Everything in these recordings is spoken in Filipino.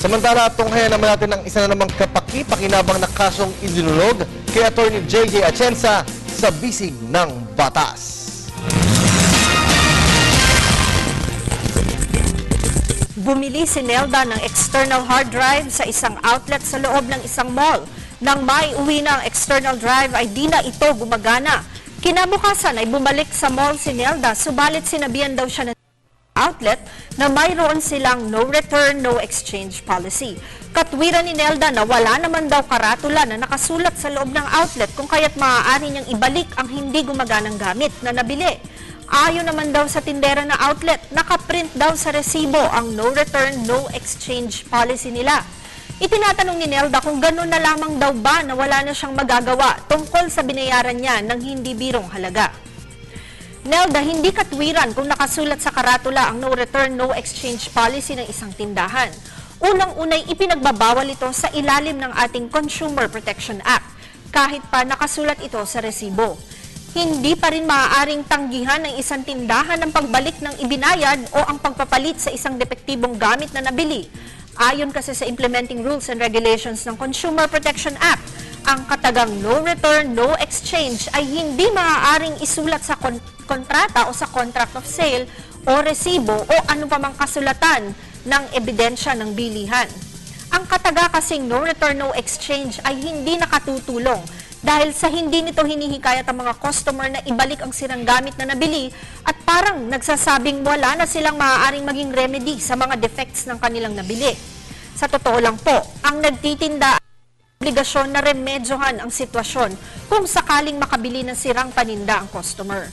Samantala, tunghayan naman natin ang isa na namang kapaki-pakinabang na kasong idinulog kay Atty. J.J. Atienza sa bisig ng batas. Bumili si Nelda ng external hard drive sa isang outlet sa loob ng isang mall. Nang may uwi na ang external drive ay di na ito gumagana. Kinabukasan ay bumalik sa mall si Nelda, subalit sinabihan daw siya ng outlet na mayroon silang no return, no exchange policy. Katwiran ni Nelda na wala naman daw karatula na nakasulat sa loob ng outlet kung kaya't maaari niyang ibalik ang hindi gumaganang gamit na nabili. Ayon naman daw sa tindera na outlet, nakaprint daw sa resibo ang no return, no exchange policy nila. Itinatanong ni Nelda kung gano'n na lamang daw ba na wala na siyang magagawa tungkol sa binayaran niya ng hindi birong halaga. Nelda, hindi katwiran kung nakasulat sa karatula ang no return, no exchange policy ng isang tindahan. Unang-unay ipinagbabawal ito sa ilalim ng ating Consumer Protection Act, kahit pa nakasulat ito sa resibo. Hindi pa rin maaaring tanggihan ng isang tindahan ang pagbalik ng ibinayad o ang pagpapalit sa isang depektibong gamit na nabili. Ayon kasi sa Implementing Rules and Regulations ng Consumer Protection Act, ang katagang no return, no exchange ay hindi maaaring isulat sa kontrata o sa contract of sale o resibo o ano pa mang kasulatan ng ebidensya ng bilihan. Ang kataga kasing no return, no exchange ay hindi nakatutulong dahil sa hindi nito hinihikayat ang mga customer na ibalik ang sirang gamit na nabili at parang nagsasabing wala na silang maaaring maging remedy sa mga defects ng kanilang nabili. Sa totoo lang po, ang nagtitinda obligasyon na remedyohan ang sitwasyon kung sakaling makabili ng sirang paninda ang customer.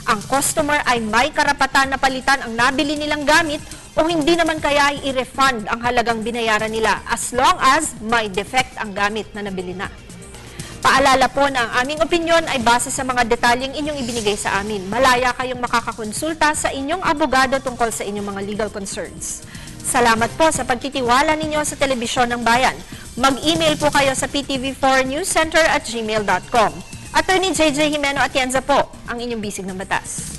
Ang customer ay may karapatan na palitan ang nabili nilang gamit o hindi naman kaya ay i-refund ang halagang binayaran nila as long as may defect ang gamit na nabili na. Paalala po na ang aming opinyon ay base sa mga detalyeng inyong ibinigay sa amin. Malaya kayong makakakonsulta sa inyong abogado tungkol sa inyong mga legal concerns. Salamat po sa pagtitiwala ninyo sa Telebisyon ng Bayan. Mag-email po kayo sa ptv4newscenter@gmail.com. Attorney J.J. Jimeno Atienza po, ang inyong bisig ng batas.